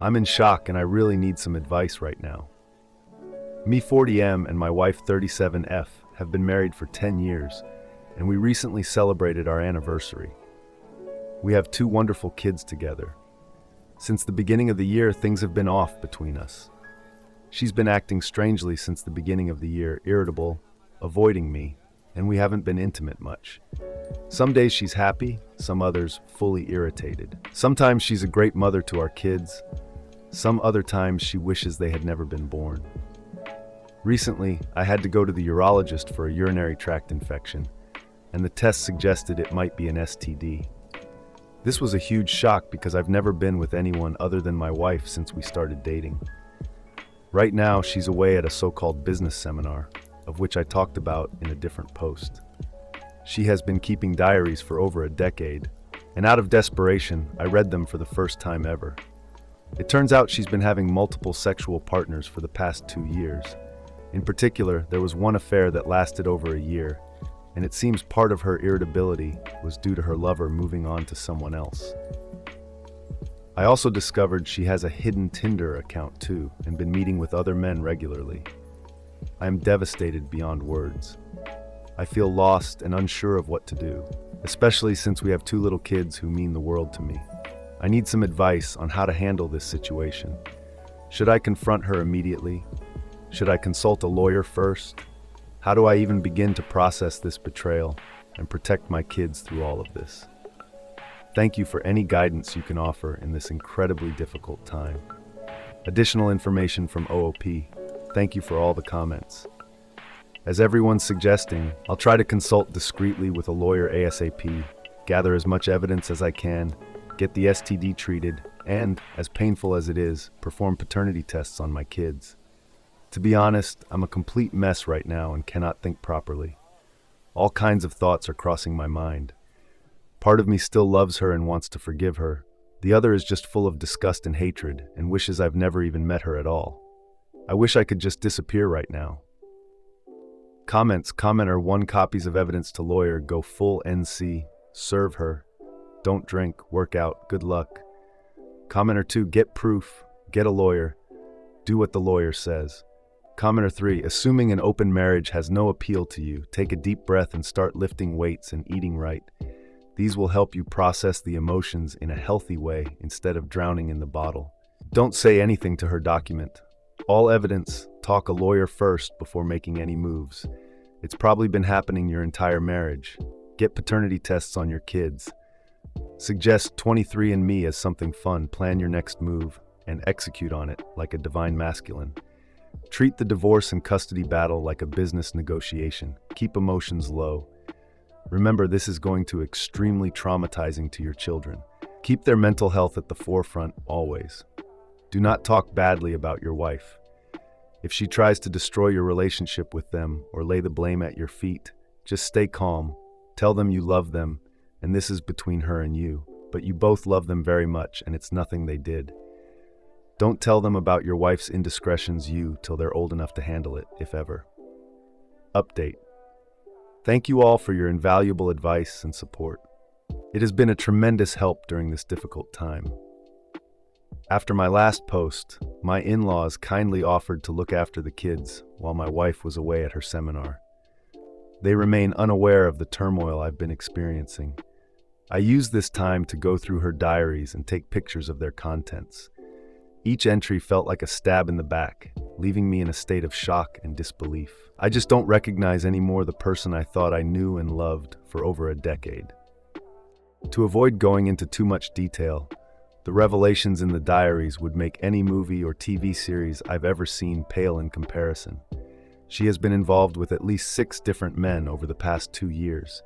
I'm in shock and I really need some advice right now. Me 40M and my wife 37F have been married for 10 years, and we recently celebrated our anniversary. We have two wonderful kids together. Since the beginning of the year, things have been off between us. She's been acting strangely since the beginning of the year, irritable, avoiding me, and we haven't been intimate much. Some days she's happy, some others fully irritated. Sometimes she's a great mother to our kids. Some other times she wishes they had never been born. Recently, I had to go to the urologist for a urinary tract infection, and the test suggested it might be an STD. This was a huge shock because I've never been with anyone other than my wife since we started dating. Right now, she's away at a so-called business seminar, of which I talked about in a different post. She has been keeping diaries for over a decade, and out of desperation, I read them for the first time ever. It turns out she's been having multiple sexual partners for the past 2 years. In particular, there was one affair that lasted over a year, and it seems part of her irritability was due to her lover moving on to someone else. I also discovered she has a hidden Tinder account too, and been meeting with other men regularly. I am devastated beyond words. I feel lost and unsure of what to do, especially since we have 2 little kids who mean the world to me. I need some advice on how to handle this situation. Should I confront her immediately? Should I consult a lawyer first? How do I even begin to process this betrayal and protect my kids through all of this? Thank you for any guidance you can offer in this incredibly difficult time. Additional information from OOP. Thank you for all the comments. As everyone's suggesting, I'll try to consult discreetly with a lawyer ASAP, gather as much evidence as I can, get the STD treated, and, as painful as it is, perform paternity tests on my kids. To be honest, I'm a complete mess right now and cannot think properly. All kinds of thoughts are crossing my mind. Part of me still loves her and wants to forgive her. The other is just full of disgust and hatred and wishes I've never even met her at all. I wish I could just disappear right now. Comments. Commenter 1 copies of evidence to lawyer. Go full NC. Serve her. Don't drink. Work out. Good luck. Commenter 2. Get proof. Get a lawyer. Do what the lawyer says. Commenter 3, assuming an open marriage has no appeal to you, take a deep breath and start lifting weights and eating right. These will help you process the emotions in a healthy way instead of drowning in the bottle. Don't say anything to her document. All evidence, talk a lawyer first before making any moves. It's probably been happening your entire marriage. Get paternity tests on your kids. Suggest 23andMe as something fun, plan your next move, and execute on it like a divine masculine. Treat the divorce and custody battle like a business negotiation. Keep emotions low. Remember, this is going to be extremely traumatizing to your children. Keep their mental health at the forefront always. Do not talk badly about your wife. If she tries to destroy your relationship with them or lay the blame at your feet, just stay calm. Tell them you love them, and this is between her and you, but you both love them very much and it's nothing they did. Don't tell them about your wife's indiscretions till they're old enough to handle it, if ever. Update. Thank you all for your invaluable advice and support. It has been a tremendous help during this difficult time. After my last post, my in-laws kindly offered to look after the kids while my wife was away at her seminar. They remain unaware of the turmoil I've been experiencing. I used this time to go through her diaries and take pictures of their contents. Each entry felt like a stab in the back, leaving me in a state of shock and disbelief. I just don't recognize anymore the person I thought I knew and loved for over a decade. To avoid going into too much detail, the revelations in the diaries would make any movie or TV series I've ever seen pale in comparison. She has been involved with at least 6 different men over the past 2 years.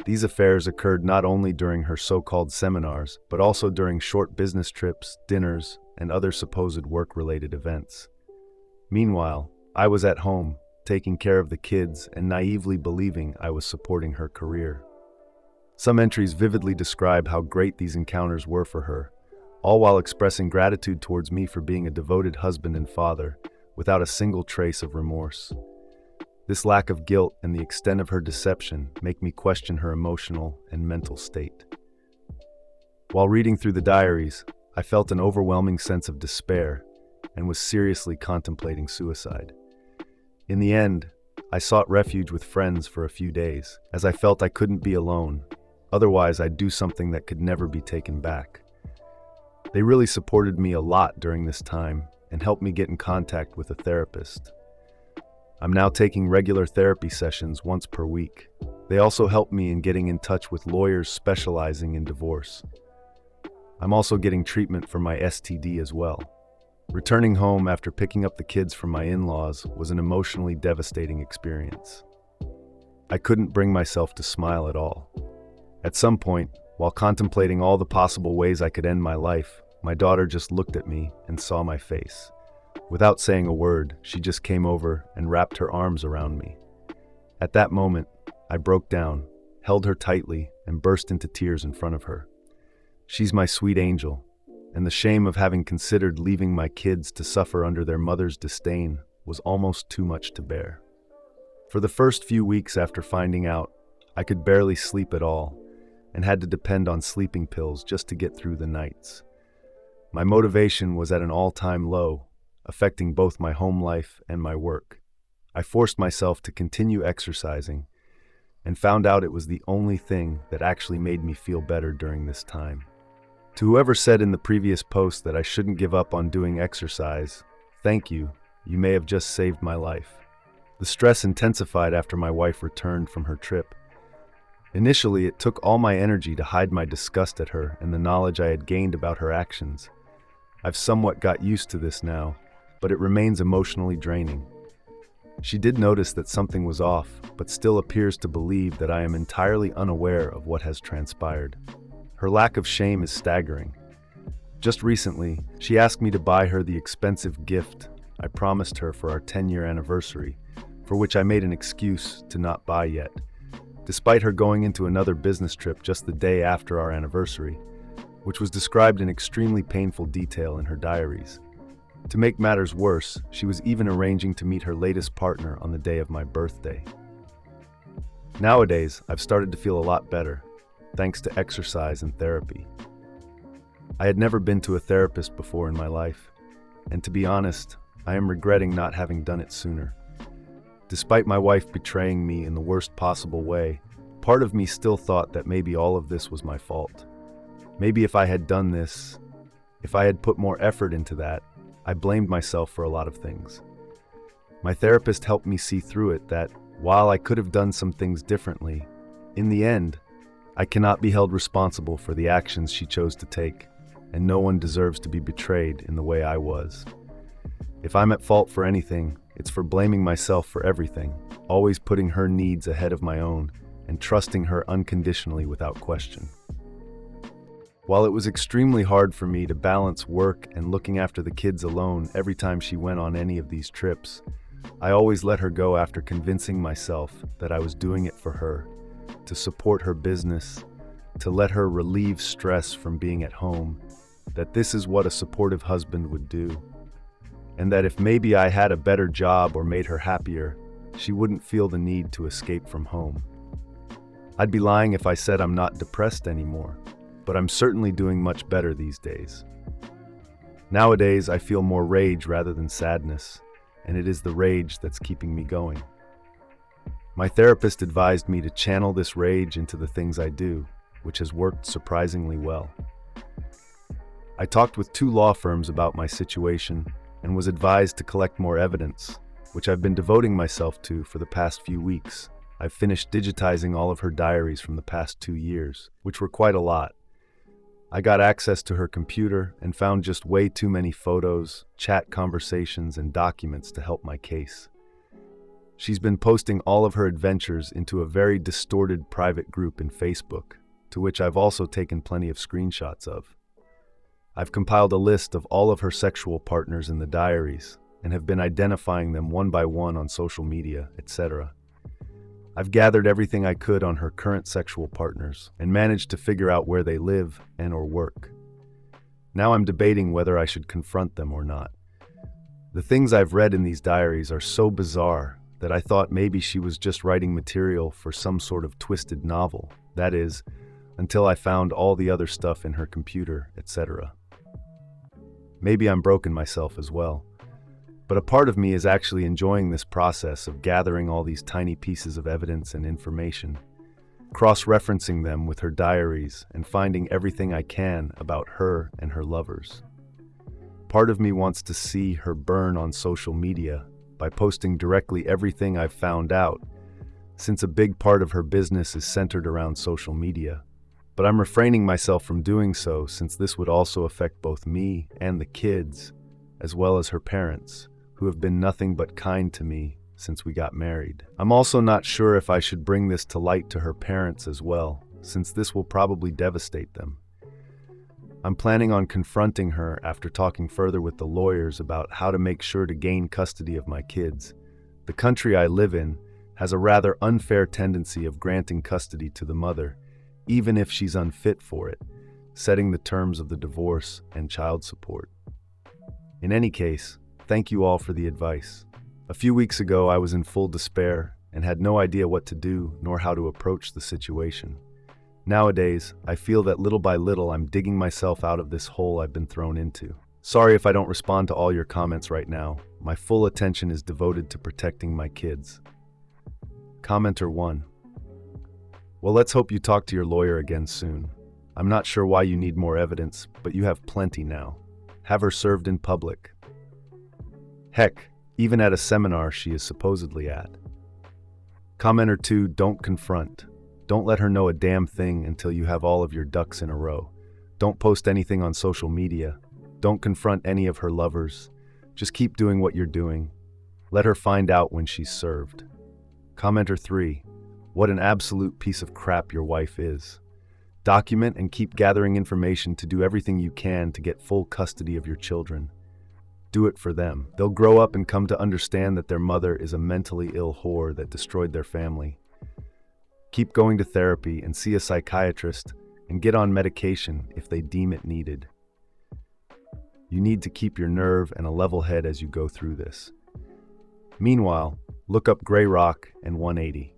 These affairs occurred not only during her so-called seminars, but also during short business trips, dinners, and other supposed work-related events. Meanwhile, I was at home, taking care of the kids and naively believing I was supporting her career. Some entries vividly describe how great these encounters were for her, all while expressing gratitude towards me for being a devoted husband and father, without a single trace of remorse. This lack of guilt and the extent of her deception make me question her emotional and mental state. While reading through the diaries, I felt an overwhelming sense of despair and was seriously contemplating suicide. In the end, I sought refuge with friends for a few days, as I felt I couldn't be alone. Otherwise, I'd do something that could never be taken back. They really supported me a lot during this time and helped me get in contact with a therapist. I'm now taking regular therapy sessions once per week. They also help me in getting in touch with lawyers specializing in divorce. I'm also getting treatment for my STD as well. Returning home after picking up the kids from my in-laws was an emotionally devastating experience. I couldn't bring myself to smile at all. At some point, while contemplating all the possible ways I could end my life, my daughter just looked at me and saw my face. Without saying a word, she just came over and wrapped her arms around me. At that moment, I broke down, held her tightly, and burst into tears in front of her. She's my sweet angel, and the shame of having considered leaving my kids to suffer under their mother's disdain was almost too much to bear. For the first few weeks after finding out, I could barely sleep at all and had to depend on sleeping pills just to get through the nights. My motivation was at an all-time low, affecting both my home life and my work. I forced myself to continue exercising and found out it was the only thing that actually made me feel better during this time. To whoever said in the previous post that I shouldn't give up on doing exercise, thank you. You may have just saved my life. The stress intensified after my wife returned from her trip. Initially, it took all my energy to hide my disgust at her and the knowledge I had gained about her actions. I've somewhat got used to this now, but it remains emotionally draining. She did notice that something was off, but still appears to believe that I am entirely unaware of what has transpired. Her lack of shame is staggering. Just recently, she asked me to buy her the expensive gift I promised her for our 10-year anniversary, for which I made an excuse to not buy yet, despite her going into another business trip just the day after our anniversary, which was described in extremely painful detail in her diaries. To make matters worse, she was even arranging to meet her latest partner on the day of my birthday. Nowadays, I've started to feel a lot better, thanks to exercise and therapy. I had never been to a therapist before in my life, and to be honest, I am regretting not having done it sooner. Despite my wife betraying me in the worst possible way, part of me still thought that maybe all of this was my fault. Maybe if I had done this, if I had put more effort into that, I blamed myself for a lot of things. My therapist helped me see through it that, while I could have done some things differently, in the end, I cannot be held responsible for the actions she chose to take, and no one deserves to be betrayed in the way I was. If I'm at fault for anything, it's for blaming myself for everything, always putting her needs ahead of my own, and trusting her unconditionally without question. While it was extremely hard for me to balance work and looking after the kids alone every time she went on any of these trips, I always let her go after convincing myself that I was doing it for her, to support her business, to let her relieve stress from being at home, that this is what a supportive husband would do, and that if maybe I had a better job or made her happier, she wouldn't feel the need to escape from home. I'd be lying if I said I'm not depressed anymore, but I'm certainly doing much better these days. Nowadays, I feel more rage rather than sadness, and it is the rage that's keeping me going. My therapist advised me to channel this rage into the things I do, which has worked surprisingly well. I talked with 2 law firms about my situation and was advised to collect more evidence, which I've been devoting myself to for the past few weeks. I've finished digitizing all of her diaries from the past 2 years, which were quite a lot. I got access to her computer and found just way too many photos, chat conversations, and documents to help my case. She's been posting all of her adventures into a very distorted private group in Facebook, to which I've also taken plenty of screenshots of. I've compiled a list of all of her sexual partners in the diaries and have been identifying them one by one on social media, etc. I've gathered everything I could on her current sexual partners and managed to figure out where they live and/or work. Now I'm debating whether I should confront them or not. The things I've read in these diaries are so bizarre that I thought maybe she was just writing material for some sort of twisted novel, that is, until I found all the other stuff in her computer, etc. Maybe I'm broken myself as well. But a part of me is actually enjoying this process of gathering all these tiny pieces of evidence and information, cross-referencing them with her diaries and finding everything I can about her and her lovers. Part of me wants to see her burn on social media by posting directly everything I've found out, since a big part of her business is centered around social media. But I'm refraining myself from doing so since this would also affect both me and the kids, as well as her parents, who have been nothing but kind to me since we got married. I'm also not sure if I should bring this to light to her parents as well, since this will probably devastate them. I'm planning on confronting her after talking further with the lawyers about how to make sure to gain custody of my kids. The country I live in has a rather unfair tendency of granting custody to the mother, even if she's unfit for it, setting the terms of the divorce and child support. In any case, thank you all for the advice. A few weeks ago, I was in full despair and had no idea what to do nor how to approach the situation. Nowadays, I feel that little by little I'm digging myself out of this hole I've been thrown into. Sorry if I don't respond to all your comments right now. My full attention is devoted to protecting my kids. Commenter 1. Well, let's hope you talk to your lawyer again soon. I'm not sure why you need more evidence, but you have plenty now. Have her served in public. Heck, even at a seminar she is supposedly at. Commenter 2, don't confront. Don't let her know a damn thing until you have all of your ducks in a row. Don't post anything on social media. Don't confront any of her lovers. Just keep doing what you're doing. Let her find out when she's served. Commenter 3, what an absolute piece of crap your wife is. Document and keep gathering information to do everything you can to get full custody of your children. Do it for them. They'll grow up and come to understand that their mother is a mentally ill whore that destroyed their family. Keep going to therapy and see a psychiatrist and get on medication if they deem it needed. You need to keep your nerve and a level head as you go through this. Meanwhile, look up Grey Rock and 180.